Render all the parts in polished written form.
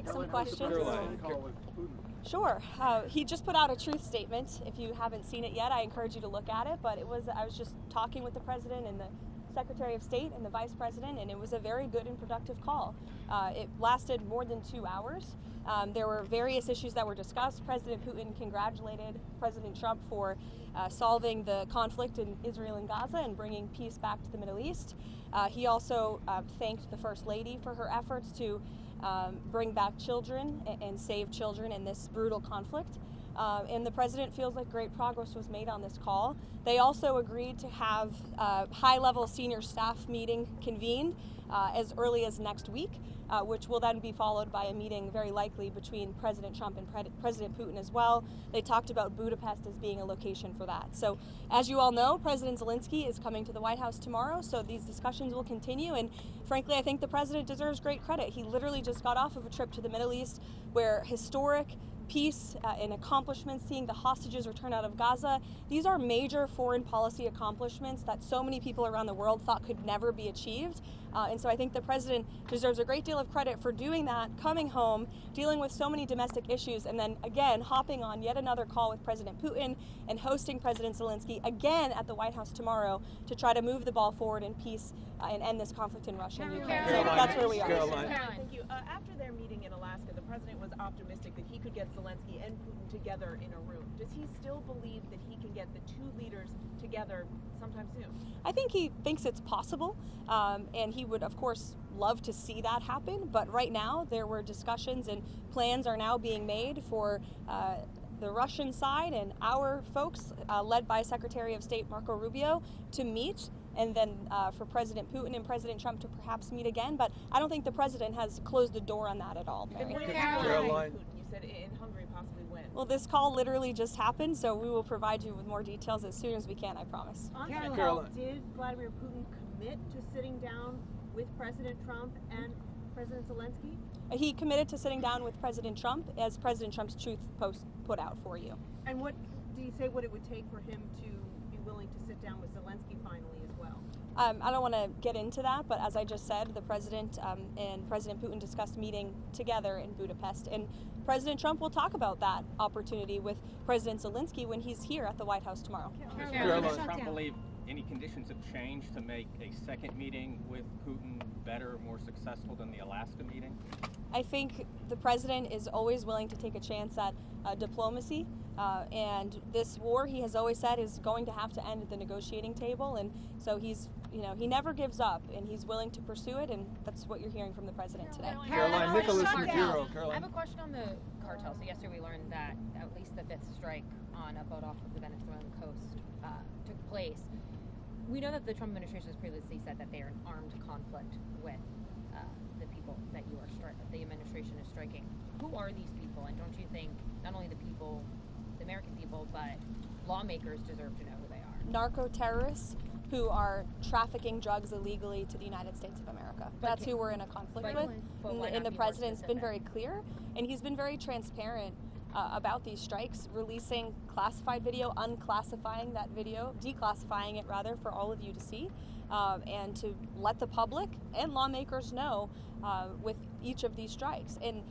take some questions. Sure. He just put out a truth statement. If you haven't seen it yet, I encourage you to look at it. But I was just talking with the president and the Secretary of State and the Vice President, and it was a very good and productive call. It lasted more than 2 hours. There were various issues that were discussed. President Putin congratulated President Trump for solving the conflict in Israel and Gaza and bringing peace back to the Middle East. He also thanked the First Lady for her efforts to bring back children and save children in this brutal conflict. And the president feels like great progress was made on this call. They also agreed to have a high-level senior staff meeting convened as early as next week, which will then be followed by a meeting very likely between President Trump and President Putin as well. They talked about Budapest as being a location for that. So as you all know, President Zelensky is coming to the White House tomorrow, so these discussions will continue. And frankly, I think the president deserves great credit. He literally just got off of a trip to the Middle East where historic peace and accomplishments, seeing the hostages return out of Gaza. These are major foreign policy accomplishments that so many people around the world thought could never be achieved. And so I think the president deserves a great deal of credit for doing that, coming home, dealing with so many domestic issues, and then again hopping on yet another call with President Putin and hosting President Zelensky again at the White House tomorrow to try to move the ball forward in peace and end this conflict in Russia and Ukraine. So that's where we are. Caroline, thank you. After their meeting in Alaska, the president was optimistic that he could get Zelensky and Putin together in a room. Does he still believe that he can get the two leaders together sometime soon? I think he thinks it's possible, and he would, of course, love to see that happen. But right now, there were discussions and plans are now being made for the Russian side and our folks, led by Secretary of State Marco Rubio, to meet, and then for President Putin and President Trump to perhaps meet again. But I don't think the president has closed the door on that at all, Mary. Caroline, you said in Hungary possibly when? Well, this call literally just happened, so we will provide you with more details as soon as we can, I promise. On that call, did Vladimir Putin commit to sitting down with President Trump and President Zelensky? He committed to sitting down with President Trump, as President Trump's truth post put out for you. And what do you say what it would take for him to be willing to sit down with Zelensky finally as well? I don't want to get into that, but as I just said, the president and President Putin discussed meeting together in Budapest, and President Trump will talk about that opportunity with President Zelensky when he's here at the White House tomorrow. Does Trump believe any conditions have changed to make a second meeting with Putin better, more successful than the Alaska meeting? I think the president is always willing to take a chance at diplomacy, and this war, he has always said, is going to have to end at the negotiating table, and so he's, he never gives up, and he's willing to pursue it, and that's what you're hearing from the president today. Caroline, Nicholas Maduro. I have a question on the cartel. So yesterday we learned that at least the 5th strike on a boat off of the Venezuelan coast took place. We know that the Trump administration has previously said that they are in armed conflict with the people that the administration is striking. Who are these people? And don't you think not only the people, the American people, but lawmakers deserve to know who they are? Narco terrorists who are trafficking drugs illegally to the United States of America. That's who we're in a conflict with. And the president's been very clear, and he's been very transparent about these strikes, releasing classified video, unclassifying that video, declassifying it rather for all of you to see, and to let the public and lawmakers know with each of these strikes. And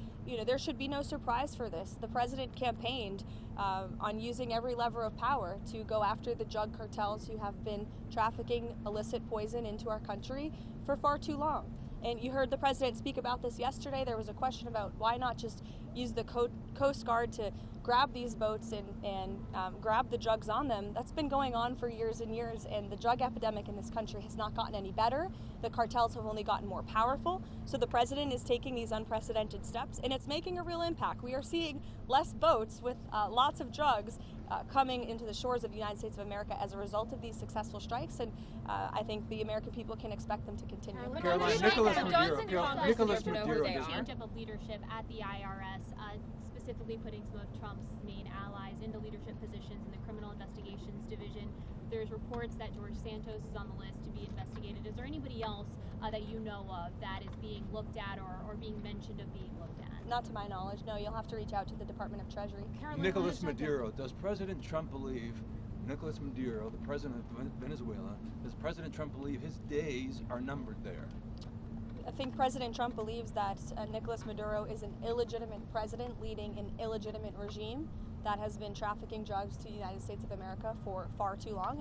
there should be no surprise for this. The president campaigned on using every lever of power to go after the drug cartels who have been trafficking illicit poison into our country for far too long. And you heard the president speak about this yesterday. There was a question about why not just use the Coast Guard to grab these boats and grab the drugs on them. That's been going on for years and years, and the drug epidemic in this country has not gotten any better. The cartels have only gotten more powerful. So the president is taking these unprecedented steps, and it's making a real impact. We are seeing less boats with lots of drugs coming into the shores of the United States of America as a result of these successful strikes, and I think the American people can expect them to continue. Caroline, Nicholas Maduro. Change up of leadership at the IRS, specifically putting some of Trump's main allies into leadership positions in the Criminal Investigations Division. There's reports that George Santos is on the list to be investigated. Is there anybody else that you know of that is being looked at or being mentioned of being looked at? Not to my knowledge, no. You'll have to reach out to the Department of Treasury. Nicholas Maduro. Does President Trump believe, Nicholas Maduro, the president of Venezuela, does President Trump believe his days are numbered there? think President Trump believes that Nicolas Maduro is an illegitimate president leading an illegitimate regime that has been trafficking drugs to the United States of America for far too long.